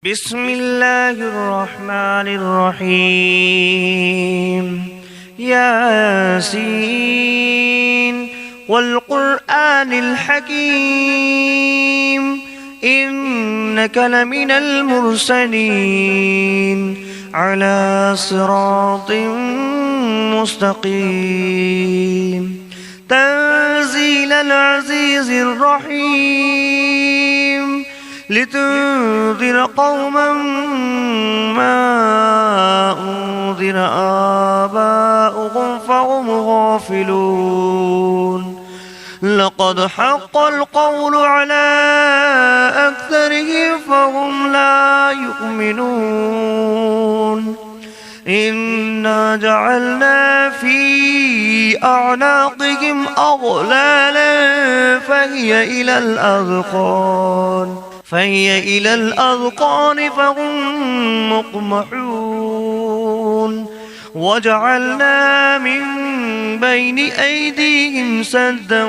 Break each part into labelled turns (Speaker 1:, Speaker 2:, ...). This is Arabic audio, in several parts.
Speaker 1: بسم الله الرحمن الرحيم ياسين والقرآن الحكيم إنك لمن المرسلين على صراط مستقيم تنزيل العزيز الرحيم لتنذر قوما ما أنذر آباؤهم فهم غافلون لقد حق القول على أكثرهم فهم لا يؤمنون إنا جعلنا في أعناقهم أغلالا فهي إلى الأذقان فهم مقمحون وجعلنا من بين أيديهم سدا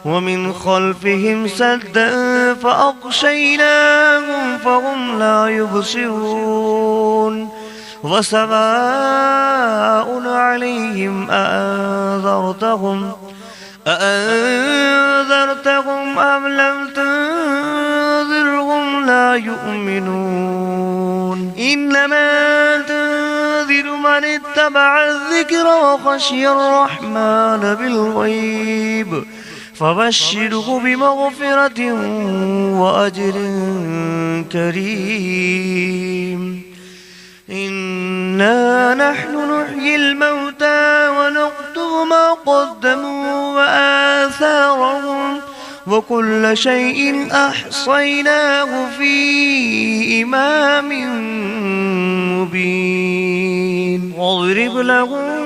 Speaker 1: ومن خلفهم سدا فأغشيناهم فهم لا يبصرون وسواء عليهم أأنذرتهم أم لم تنذرهم لا يؤمنون إنما تنذر من اتبع الذكر وخشي الرحمن بالغيب فبشره بمغفرة وأجر كريم إنا نحن نحيي الموتى ونكتب ما قدموا وآثارهم وكل شيء أحصيناه في إمام مبين واضرب لهم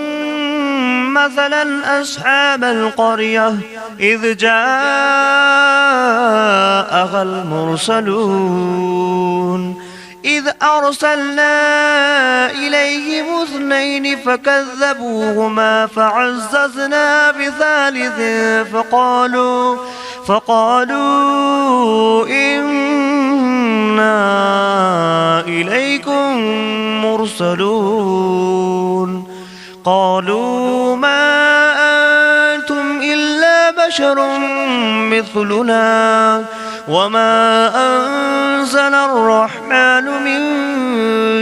Speaker 1: مثلا أصحاب القرية إذ جاءها المرسلون إذ أرسلنا إليهم 2 فكذبوهما فعززنا بثالث فقالوا إنا إليكم مرسلون قالوا ما أنتم إلا بشر مثلنا وما أنزل الرحمن من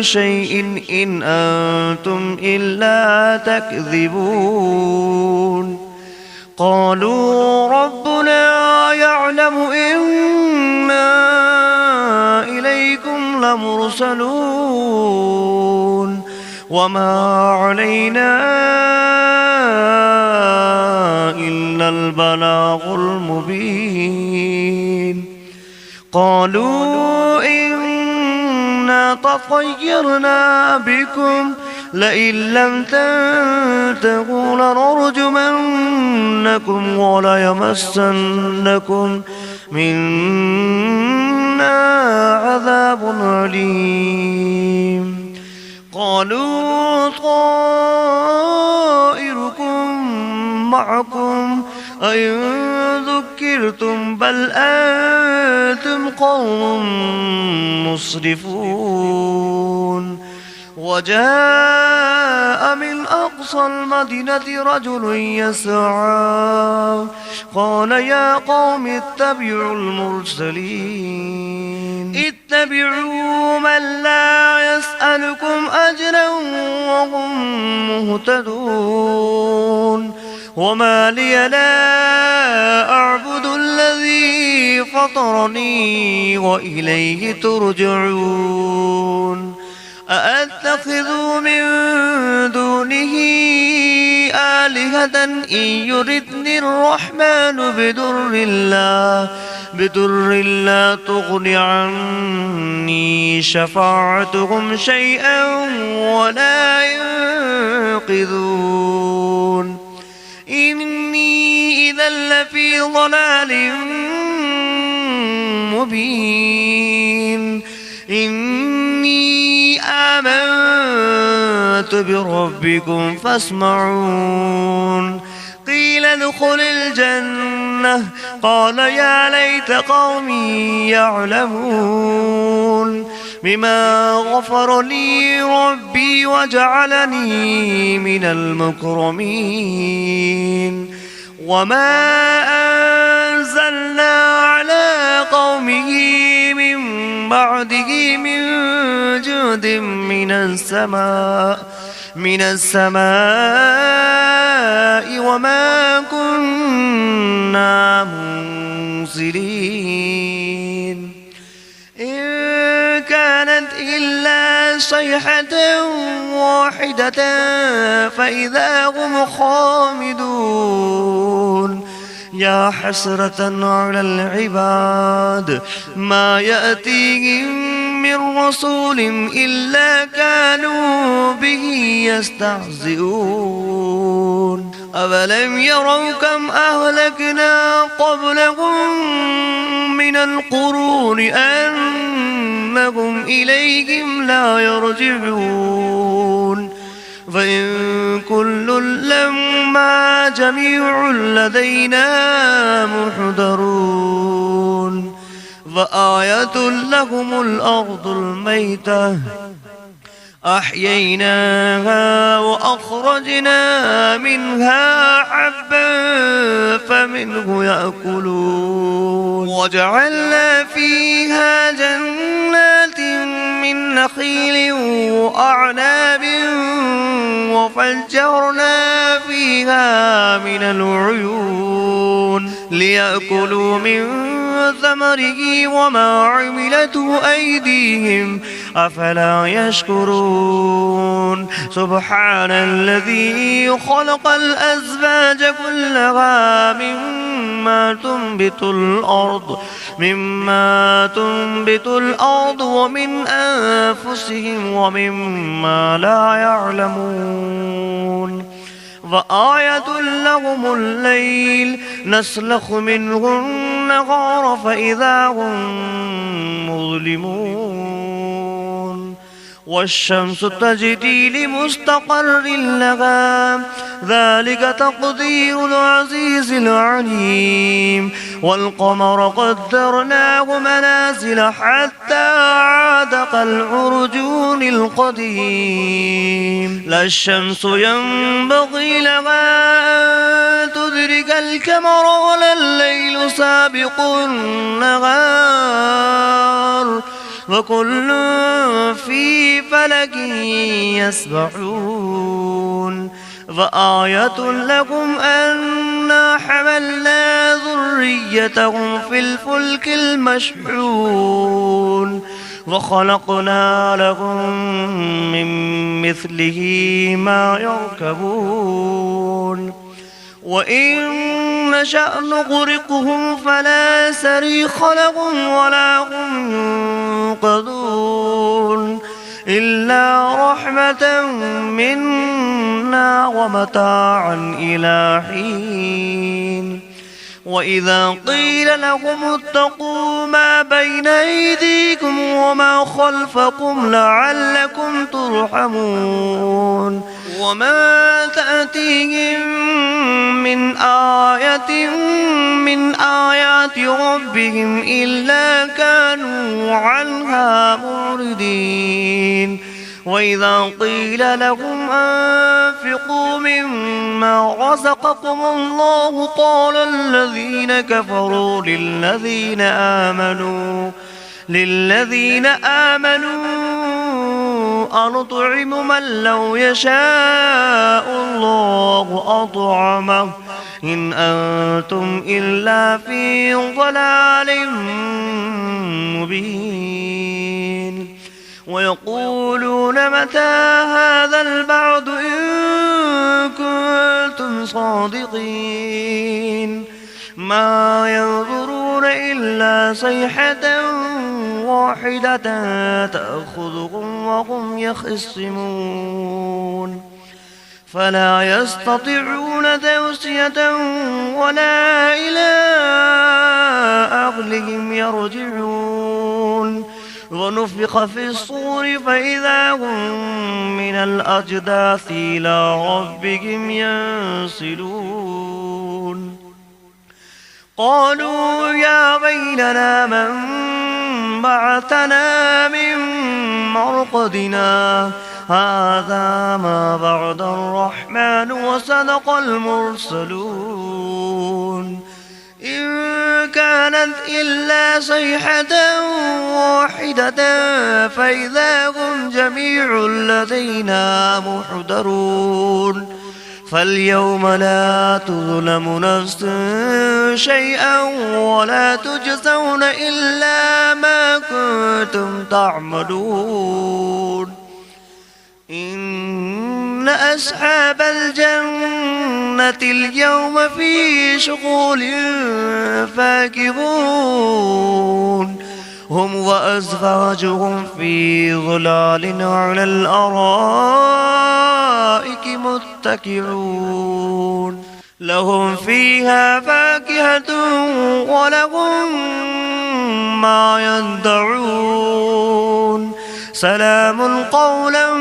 Speaker 1: شيء إن أنتم إلا تكذبون قالوا ربنا يعلم إنا إليكم لمرسلون وما علينا إلا البلاغ المبين قالوا إنا تطيرنا بكم لئن لم تنتهوا لنرجمنكم وليمسنكم منا عذاب أليم قالوا طائركم معكم أئن ذكرتم بل أنتم قوم مسرفون وجاء من أقصى المدينة رجل يسعى قال يا قوم اتبعوا المرسلين اتبعوا من لا يسألكم أجرا وهم مهتدون وما لي لا أعبد الذي فطرني وإليه ترجعون أأتخذ من دونه آلهة إن يردني الرحمن بدر لا تغن عني شفاعتهم شيئا ولا ينقذون إني إذا لفي ضلال مبين إني آمنت بربكم فاسمعون قيل ادخل الجنة الجنة قال يا ليت قومي يعلمون بما غفر لي ربي وجعلني من المكرمين وما أنزلنا على قومه من بعده من جود من السماء وما كنا منزلين إن كانت إلا صيحة واحدة فإذا هم خامدون يا حسرة على العباد ما يأتيهم من رسول إلا كانوا به يستهزئون أفلم يروا كم أهلكنا قبلهم من القرون أنهم إليهم لا يرجعون فإن كل لما جميع لدينا محضرون فآية لهم الأرض الميتة أحييناها وأخرجنا منها حبا فمنه يأكلون وجعلنا فيها جنات من نخيل وأعناب وفجرنا فيها من العيون ليأكلوا من ثمره وما عملته أيديهم أفلا يشكرون سبحان الذي خلق الأزواج كلها مما تنبت الأرض ومن أنفسهم ومما لا يعلمون فآية لهم الليل نسلخ منه النهار فإذا هم مظلمون والشمس تجري لمستقر لها ذلك تقدير العزيز العليم والقمر قدرناه منازل حتى عاد كالعرجون القديم لا الشمس ينبغي لها أن تدرك القمر ولا الليل سابق النهار وكل في فلك يسبحون فآية لكم أنا حملنا ذريتهم في الفلك المشحون وخلقنا لهم من مثله ما يركبون وإن نشأ نغرقهم فلا صريخ لهم ولا هم ينقذون إلا رحمة منا ومتاعا إلى حين وإذا قيل لهم اتقوا ما بين أيديكم وما خلفكم لعلكم ترحمون وما تأتيهم من آية من آيات ربهم إلا كانوا عنها معرضين وإذا قيل لهم أنفقوا مما رزقكم الله قال الذين كفروا للذين آمنوا أنطعم من لو يشاء الله أطعمه إن أنتم إلا في ضلال مبين ويقولون متى هذا البعد إن كنتم صادقين ما ينظرون إلا صيحة واحدة تأخذهم وهم يخصمون فلا يستطيعون توصية ولا إلى أهلهم يرجعون ونفخ في الصور فإذا هم من الأجداث إلى ربهم ينسلون قالوا يا ويلنا من بعثنا من مرقدنا هذا ما بعد الرحمن وصدق المرسلون إن كانت إلا صيحة واحدة فإذا هم جميع لدينا محضرون فاليوم لا تظلم نفس شيئا ولا تجزون إلا ما كنتم تعملون إن أصحاب الجنة اليوم في شغل فاكهون هم وأزواجهم في ظلال على الأرائك متكئون لهم فيها فاكهة ولهم ما يدعون سلام قولا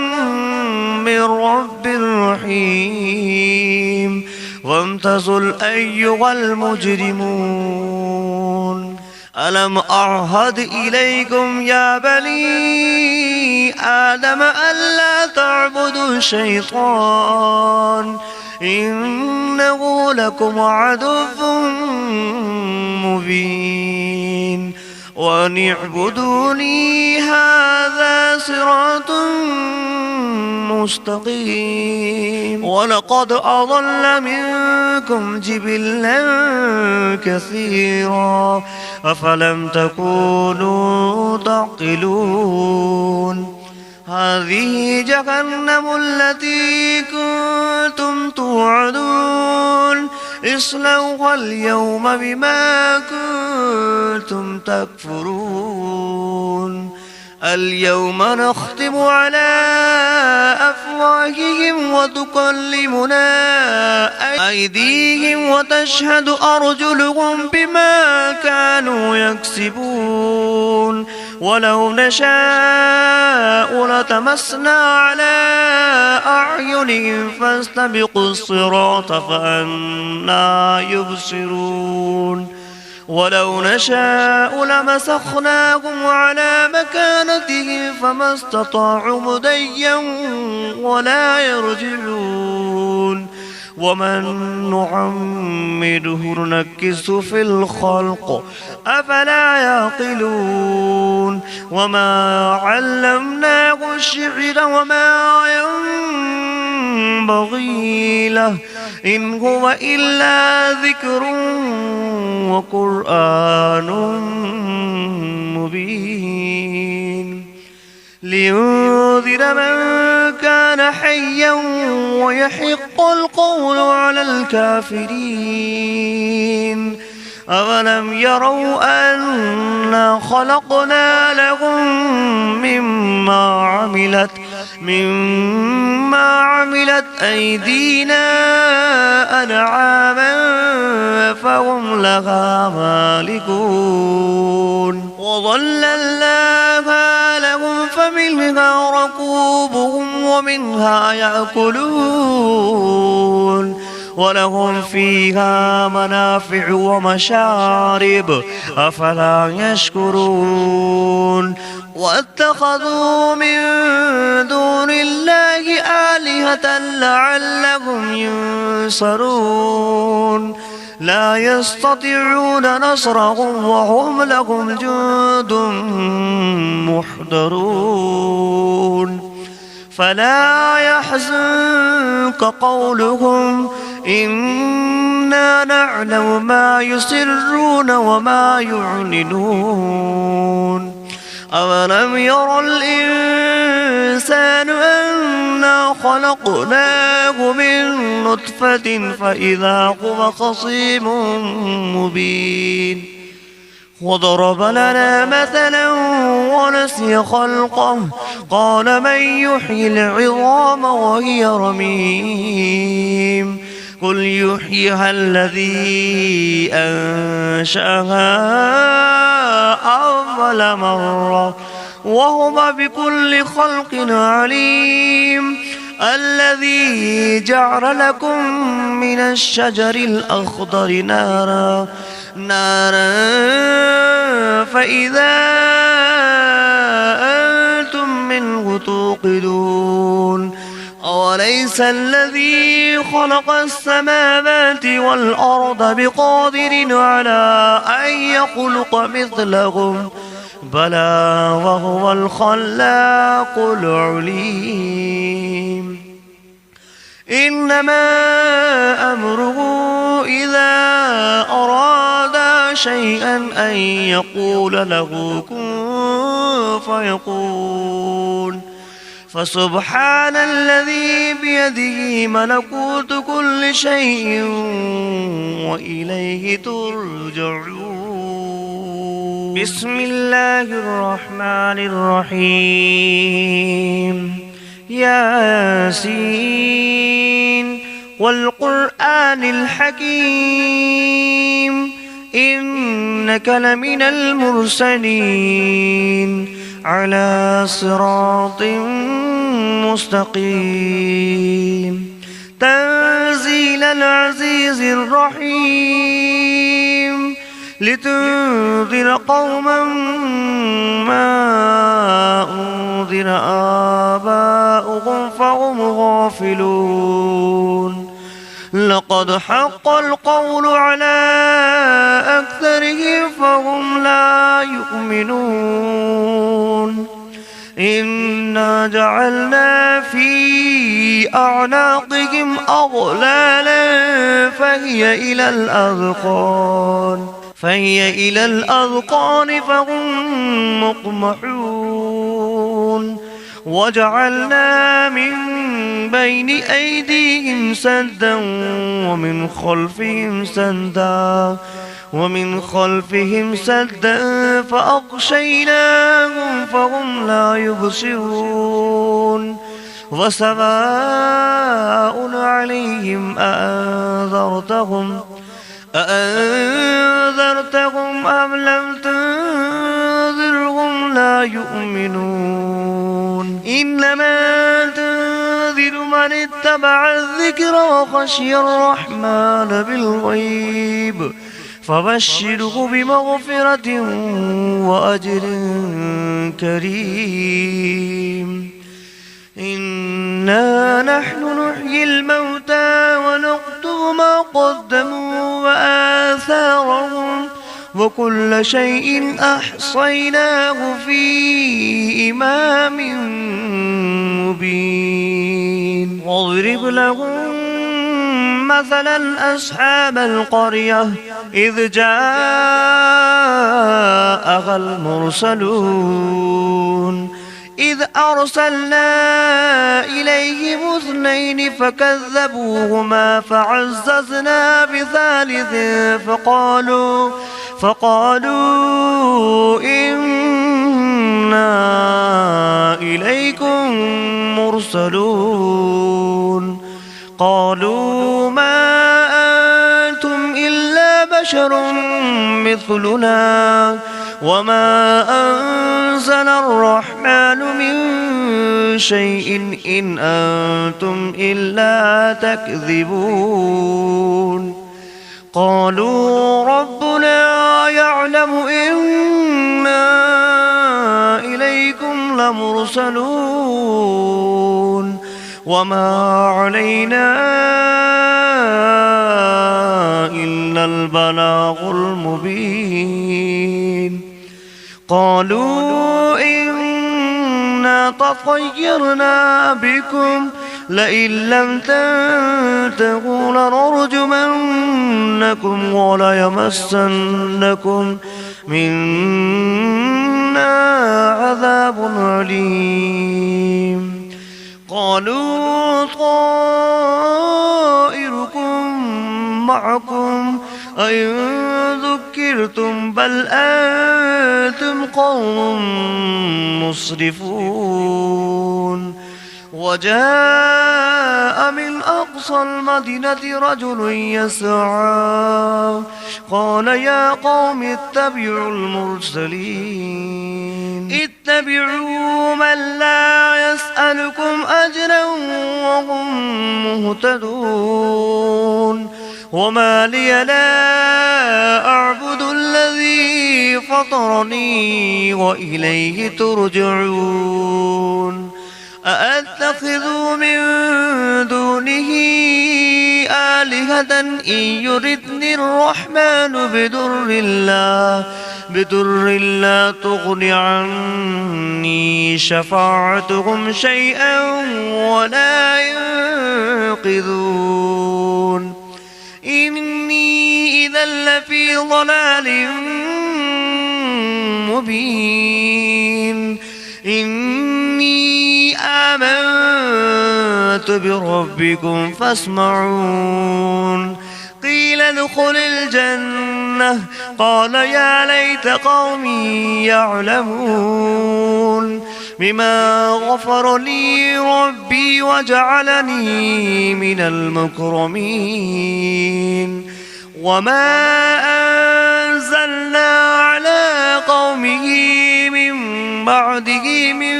Speaker 1: من رب رحيم وامتازوا أيها المجرمون ألم أعهد إليكم يا بني آدم ألا تعبدوا الشيطان إنه لكم عدو مبين وأن اعبدوني هذا صراط مستقيم ولقد أضل منكم جبلا كثيرا أفلم تكونوا تعقلون هذه جهنم التي كنتم توعدون اصلوها اليوم بما كنتم تكفرون اليوم نختم على أفواههم وتكلمنا أيديهم وتشهد أرجلهم بما كانوا يكسبون ولو نشاء لتمسنا على أعينهم فاستبقوا الصراط فأنى يبصرون ولو نشاء لمسخناهم على مكانتهم فما استطاعوا مضيا ولا يرجعون ومن نعمره ننكسه في الخلق أفلا يعقلون وما علمناه الشعر وما ينبغي له إن هو إلا ذكر وقرآن مبين لينذر من كان حيا ويحق القول على الكافرين أولم يروا أنا خلقنا لهم مما عملت أيدينا أنعاما فهم لها مالكون وظللناها لهم فمنها ركوبهم ومنها يأكلون ولهم فيها منافع ومشارب أفلا يشكرون واتخذوا من دون الله آلهة لعلهم ينصرون لا يستطيعون نصرهم وهم لهم جند محضرون فلا يحزنك قولهم إنا نعلم ما يسرون وما يعلنون أولم ير الإنسان أنا خلقناه من نطفة فإذا هو خصيم مبين وضرب لنا مثلا ونسي خلقه قال من يحيي العظام وهي رميم قل يحييها الذي أنشأها أول مرة وهو بكل خلق عليم الذي جعل لكم من الشجر الأخضر نارا فإذا أنتم منه توقدون أوليس الذي خلق السماوات والأرض بقادر على أن يخلق مثلهم بلى وهو الخلاق العليم إنما أمره إذا أراد شيئا أن يقول له كن فيكون فسبحان الذي بيده ملكوت كل شيء وإليه ترجعون بسم الله الرحمن الرحيم ياسين والقرآن الحكيم إنك لمن المرسلين على صراط مستقيم تنزيل العزيز الرحيم لتنذر قوما ما أنذر آباؤهم فهم غافلون لقد حق القول على أكثرهم فهم لا يؤمنون إنا جعلنا في أعناقهم أغلالا فهي إلى الأذقان فهم مقمحون وجعلنا من بين أيديهم سدا ومن خلفهم سدا فأغشيناهم فهم لا يبصرون وسواء عليهم أأنذرتهم أم لم تنذرهم لا يؤمنون إنما تنذر من اتبع الذكر وخشي الرحمن بالغيب فبشره بمغفرة وأجر كريم إنا نحن نحيي الموتى ونكتب ما قدموا وآثارهم وكل شيء أحصيناه في إمام مبين واضرب لهم مثلا أصحاب القرية إذ جاءها المرسلون إذ أرسلنا إليهم 2 فكذبوهما فعززنا بثالث فقالوا إنا إليكم مرسلون قالوا ما أنتم إلا بشر مثلنا وما أنزل الرحمن من شيء إن أنتم إلا تكذبون قالوا ربنا يعلم إنا إليكم لمرسلون وما علينا إلا البلاغ المبين قالوا إنا تطيرنا بكم لئن لم تنتهوا لنرجمنكم وليمسنكم منا عذاب أليم قالوا طائركم معكم أئن ذكرتم بل أنتم قوم مسرفون وجاء من أقصى المدينة رجل يسعى قال يا قوم اتبعوا المرسلين اتبعوا من لا أسألكم أجرا وهم مهتدون وما لي لا أعبد الذي فطرني وإليه ترجعون أأتخذ من دونه آلهة إن يردني الرحمن بدر لا تغن عني شفاعتهم شيئا ولا ينقذون إني إذا لفي ضلال مبين إني آمنت بربكم فاسمعون قيل ادخل الجنة قال يا ليت قومي يعلمون بما غفر لي ربي وجعلني من المكرمين وما أنزلنا على قومه من بعده من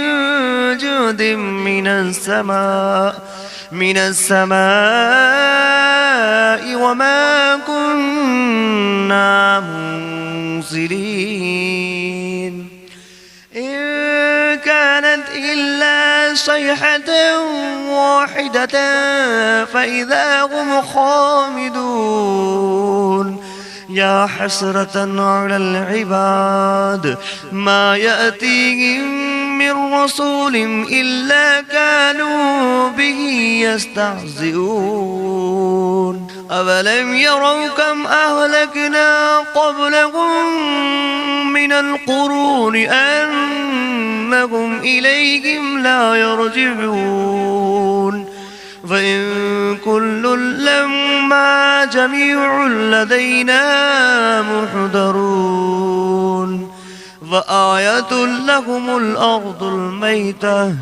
Speaker 1: جود من السماء وما كنا منزلين إن كانت إلا صيحة واحدة فإذا هم خامدون يا حسرة على العباد ما يأتيهم من رسول إلا كانوا به يستهزئون أولم يروا كم أهلكنا قبلهم من القرون أنهم إليهم لا يرجعون فإن كل لما جميع لدينا محضرون فآية لهم الأرض الميتة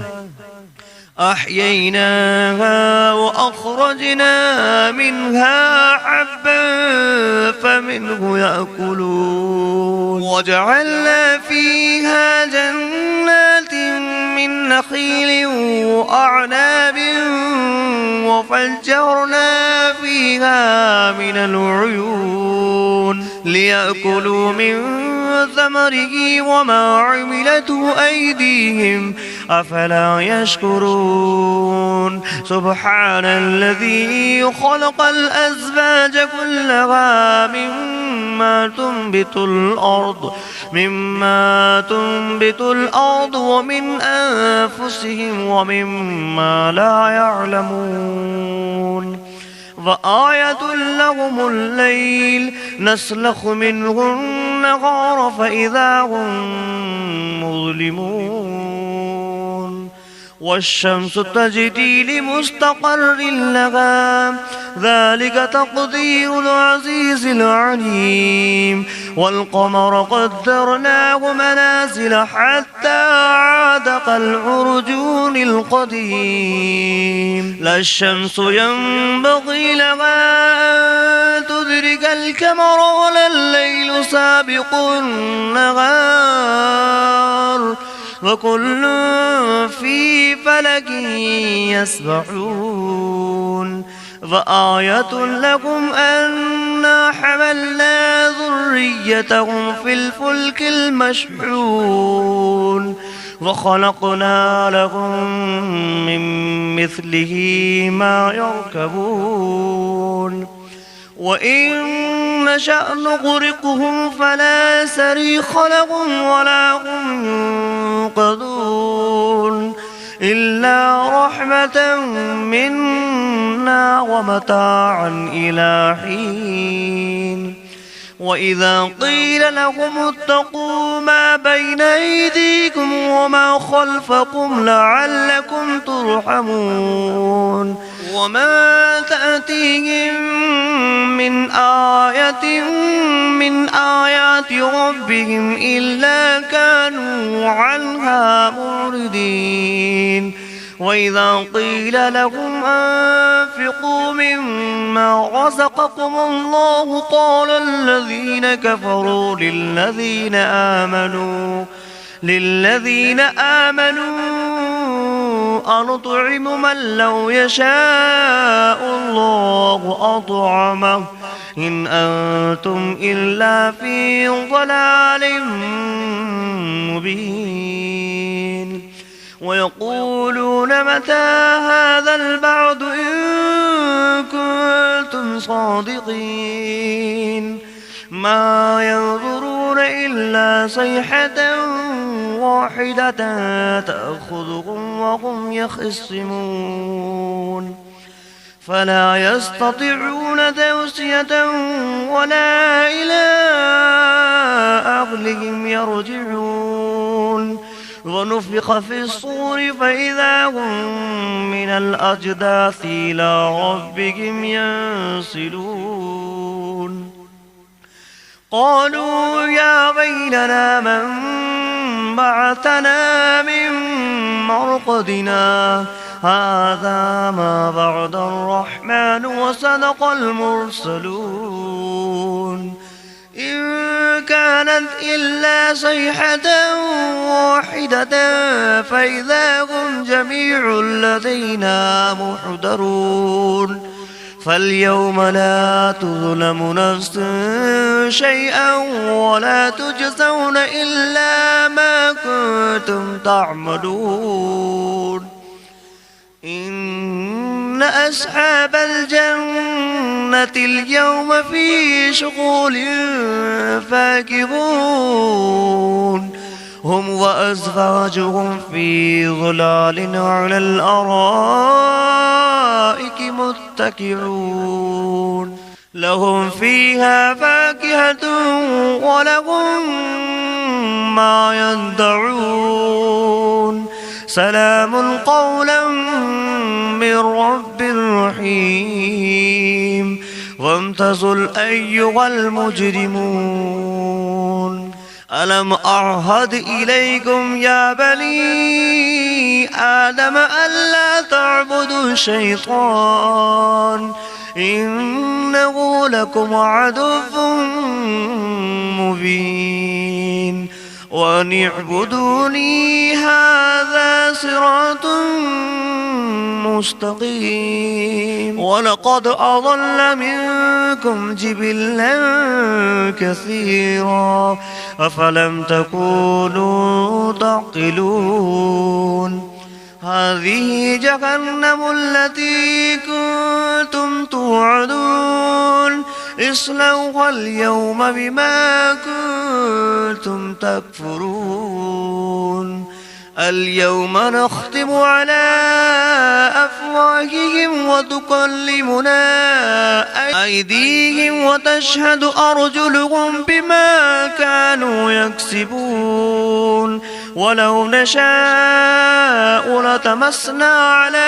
Speaker 1: أحييناها وأخرجنا منها حبا فمنه يأكلون وجعلنا فيها جنات من نخيل وأعناب وفجرنا فيها من العيون ليأكلوا من ثمره وما عملته أيديهم أفلا يشكرون سبحان الذي خلق الأزواج كلها مما تنبت الأرض ومن أنفسهم ومما لا يعلمون وآية لهم الليل نسلخ منه النهار فإذا هم مظلمون والشمس تجري لمستقر لها ذلك تقدير العزيز العليم والقمر قدرناه منازل حتى عاد كالعرجون القديم لا الشمس ينبغي لها أن تدرك القمر ولا الليل سابق النهار وكل في فلك يسبحون وآية لكم أنا حملنا ذريتهم في الفلك المشحون وخلقنا لهم من مثله ما يركبون وإن نشأ نغرقهم فلا صريخ لهم ولا هم ينقذون إلا رحمة منا ومتاعا إلى حين وإذا قيل لهم اتقوا ما بين أيديكم وما خلفكم لعلكم ترحمون وما تأتيهم من آية من آيات ربهم إلا كانوا عنها معرضين وإذا قيل لهم أنفقوا مما رزقكم الله قال الذين كفروا للذين آمنوا أنطعم من لو يشاء الله أطعمه إن أنتم إلا في ضلال مبين ويقولون متى هذا البعد إن كنتم صادقين ما ينظرون إلا صيحة واحدة تأخذهم وهم يخصمون فلا يستطيعون توصية ولا إلى أهلهم يرجعون ونفخ في الصور فإذا هم من الأجداث إلى ربهم ينسلون قالوا يا ويلنا من بعثنا من مرقدنا هذا ما بعد الرحمن وصدق المرسلون إن كانت إلا صيحة واحدة فإذا هم جميع لدينا محضرون فاليوم لا تظلم نفس شيئا ولا تجزون إلا ما كنتم تعملون إن أصحاب الجنة اليوم في شغل فاكهون هم وأزواجهم في ظلال على الأرائك متكئون لهم فيها فاكهة ولهم ما يدعون سلام قولا من رب رحيم وامتازوا أيها المجرمون ألم أعهد إليكم يا بني آدم ألا تعبدوا الشيطان إنه لكم عدو مبين وأن اعبدوني هذا صراط مستقيم ولقد أضل منكم جبلا كثيرا أفلم تكونوا تعقلون هذه جهنم التي كنتم توعدون اصلوها اليوم بما كنتم تكفرون اليوم نختم على أفواههم وتكلمنا أيديهم وتشهد أرجلهم بما كانوا يكسبون ولو نشاء لتمسنا على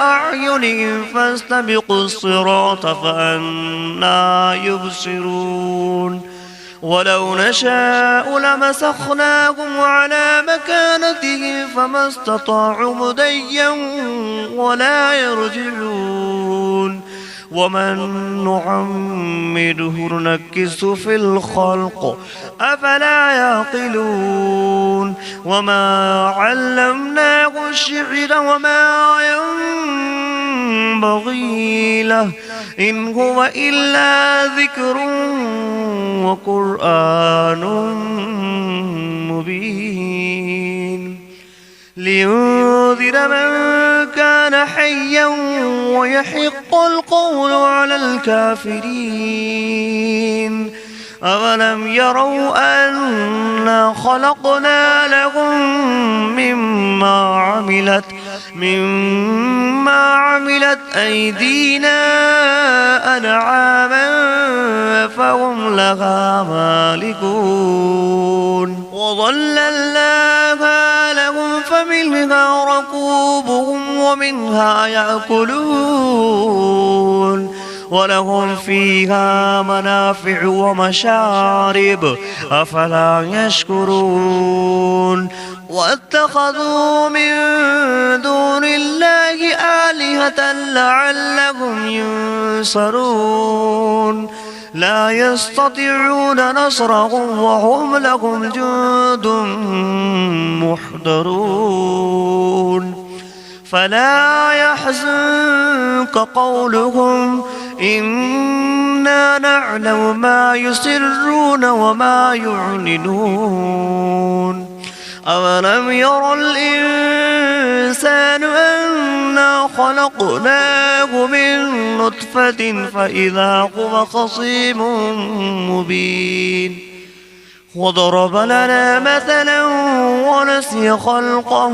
Speaker 1: أعينهم فاستبقوا الصراط فأنى يبصرون ولو نشاء لمسخناهم على مكانتهم فما استطاعوا مضيا ولا يرجعون ومن نعمره ننكسه في الخلق أفلا يعقلون وما علمناه الشعر وما ينبغي له إن هو إلا ذكر وقرآن مبين لينذر من كان حيا ويحق القول على الكافرين أولم يروا أنا خلقنا لهم مما عملت أيدينا أنعاما فهم لها مالكون وظللناها لهم فمنها ركوبهم ومنها يأكلون ولهم فيها منافع ومشارب أفلا يشكرون واتخذوا من دون الله آلهة لعلهم ينصرون لا يستطيعون نصرهم وهم لهم جند محضرون فلا يحزنك قولهم إنا نعلم ما يسرون وما يعلنون أولم ير الإنسان أنا خلقناه من نطفة فإذا هو خصيم مبين وضرب لنا مثلا ونسي خلقه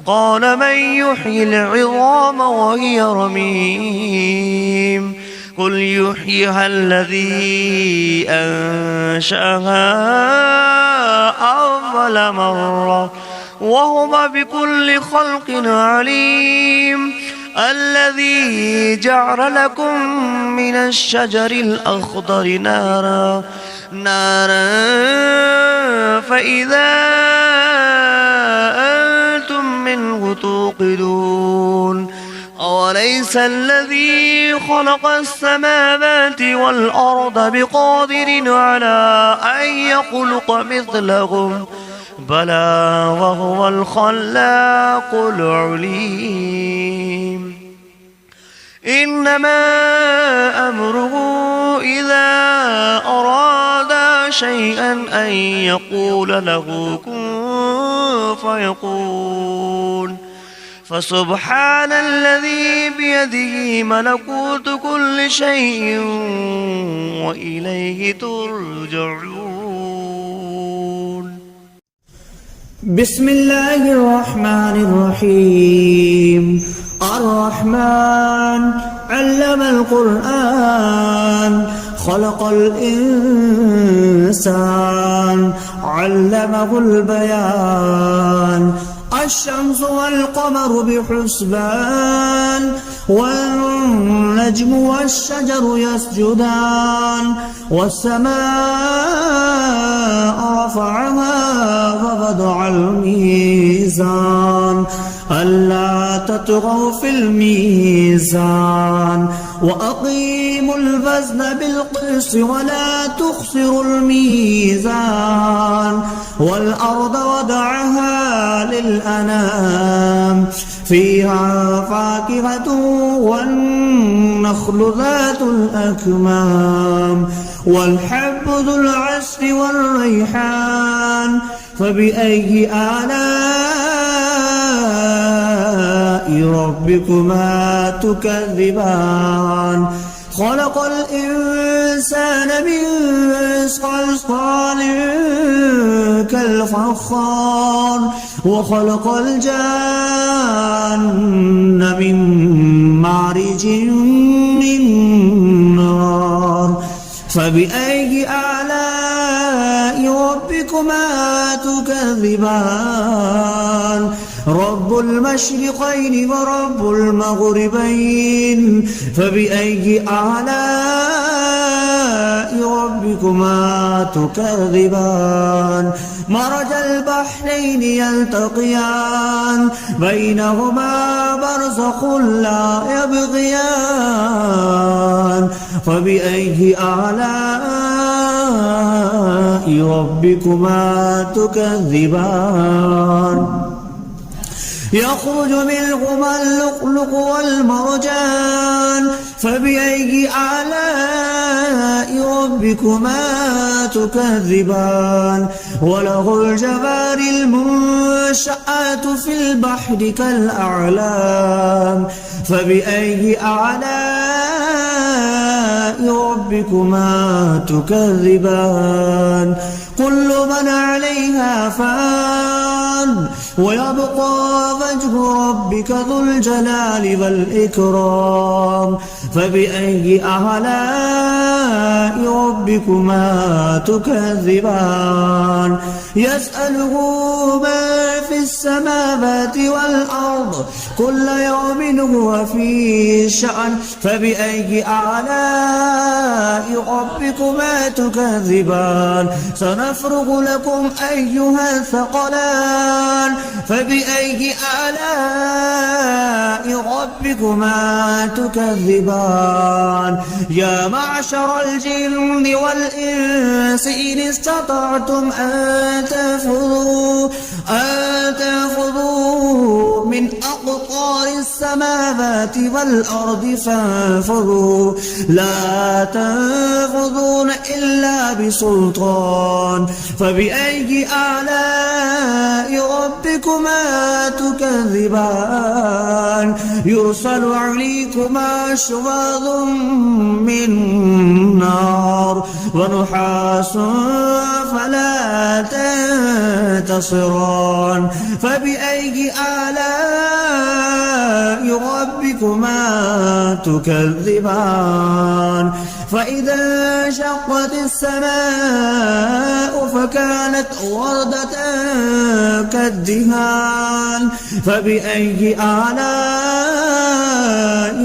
Speaker 1: قال من يحيي العظام وهي رميم قل يحييها الذي أنشأها أول مرة وهو بكل خلق عليم الذي جعل لكم من الشجر الأخضر نارا فإذا أنتم منه توقدون أوليس الذي خلق السماوات والأرض بقادر على أن يخلق مثلهم بلى وهو الخلاق العليم إنما أمره إذا أراد شيئا أن يقول له كن فيكون فسبحان الذي بيده ملكوت كل شيء وإليه ترجعون.
Speaker 2: بسم الله الرحمن الرحيم. الرحمن علم القرآن خلق الإنسان علمه البيان الشمس والقمر بحسبان والنجم والشجر يسجدان والسماء رفعها ووضع الميزان ألا تطغوا في الميزان وأقيموا الوزن بالقسط ولا تخسروا الميزان والأرض وضعها للأنام فيها فاكهة والنخل ذات الأكمام والحب ذو العصف والريحان فبأي آلاء ربكما تكذبان خلق الإنسان من صلصال كالفخار وخلق الجان من مارج من نار فبأي آلاء ربكما تكذبان رب المشرقين ورب المغربين فبأي آلاء ربكما تكذبان مرج البحرين يلتقيان بينهما برزخ لا يبغيان فبأي آلاء ربكما تكذبان يخرج منهما اللؤلؤ والمرجان فبأي آلاء ربكما تكذبان وله الجوار المنشآت في البحر كالأعلام فبأي آلاء ربكما تكذبان كل من عليها فان ويبقى وجه ربك ذو الجلال والإكرام فبأي آلاء ربكما تكذبان يسأله ما في السماوات والأرض كل يوم هو في شأن فبأي آلاء ربكما تكذبان سنفرغ لكم أيها الثقلان فبأي آلاء ربكما تكذبان يا معشر الجن والإنس إن استطعتم أن تنفذوا من أقطار السماوات والأرض فانفذوا لا تنفذون إلا بسلطان فبأي آلاء ربكما تكذبان يرسل عليكما شواظ من نار ونحاس فلا تنتصران فبأي آلاء ربكما تكذبان فإذا انشقت السماء فكانت وردة كالدهان فبأي آلاء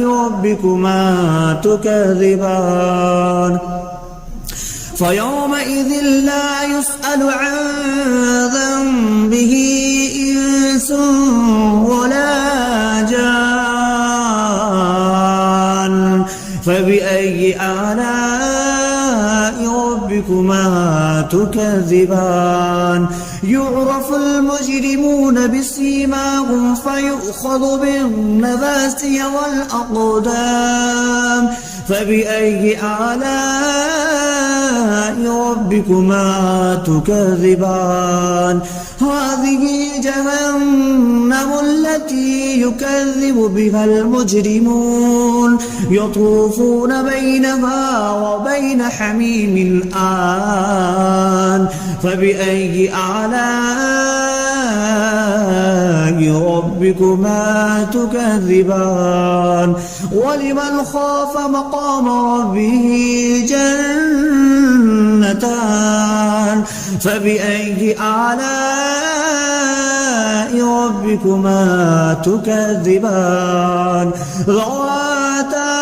Speaker 2: ربكما تكذبان فيومئذ لا يسأل عن ذنبه إنس ولا جان فبأي آلاء ربكما تكذبان يعرف المجرمون بسيماهم فيؤخذ بالنواسي والأقدام فبأي آلاء ربكما تكذبان هذه جهنم التي يكذب بها المجرمون يطوفون بينها وبين حميم آن فبأي آلاء ربكما تكذبان ولمن خاف مقام ربه جنتان فبأي آلاء ربكما تكذبان ذواتا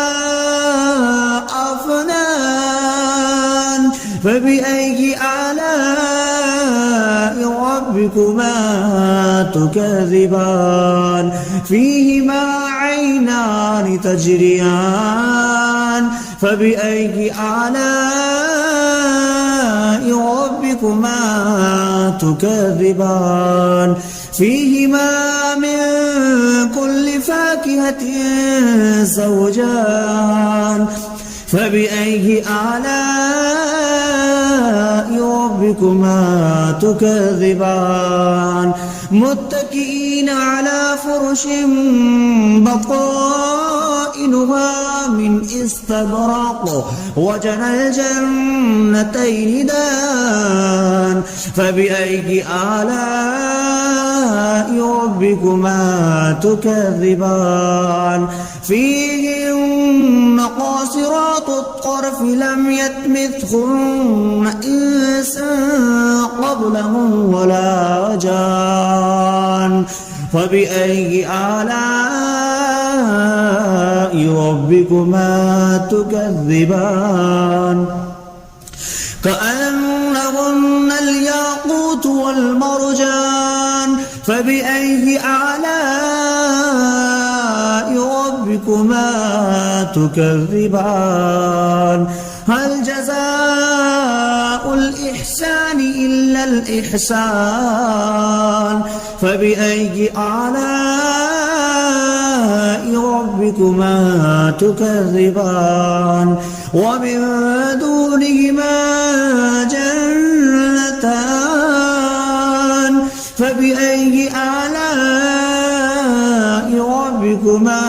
Speaker 2: أفنان فبأي آلاء ربكما تكذبان فيهما عينان تجريان فبأي آلاء ربكما تكذبان فيهما من كل فاكهة زوجان فبأي آلاء ربكما تكذبان متكئين على فرش بطائنها من استبرق وجنى الجنتين دان فبأي آلاء ربكما تكذبان فيهن قاصرات الطرف لم يطمثهن إنس قبلهم ولا جان فبأي آلاء ربكما تكذبان كأنهن الياقوت والمرجان فبأي آلاء ربكما تكذبان هل جزاء الإحسان إلا الإحسان فبأي آلاء ربكما تكذبان ومن دونهما جنتان فبأي آلاء ربكما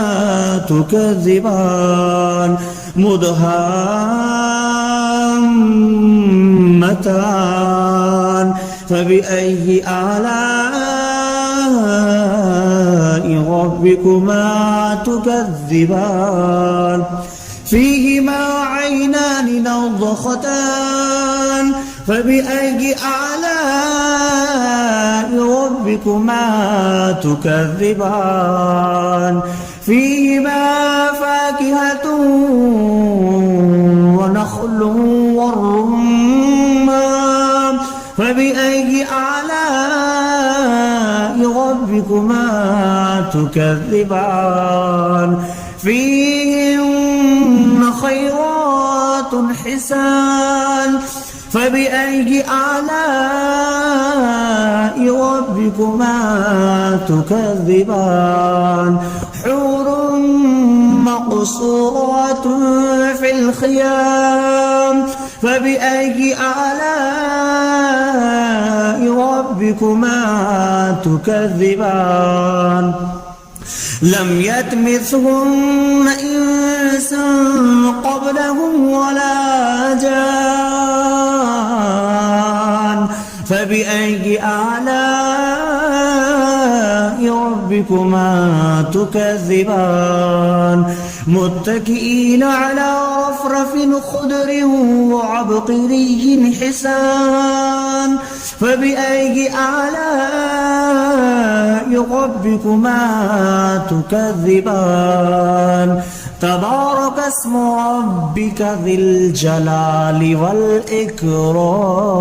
Speaker 2: تكذبان مدهامتان فبأي آلاء ربكما تكذبان فيهما عينان نضختان فبأي آلاء ربكما تكذبان فيهما فاكهة ونخل والرمان فبأي آلاء ربكما تكذبان فيهن خيرات حسان فبأي آلاء ربكما تكذبان حور مقصورات في الخيام فبأي آلاء ربكما تكذبان لم يطمثهن إنس قبلهم ولا جان فبأي آلاء ربكما تكذبان متكئين على رفرف خضر وعبقري حسان فبأي آلاء ربكما تكذبان تبارك اسم ربك ذي الجلال والإكرام.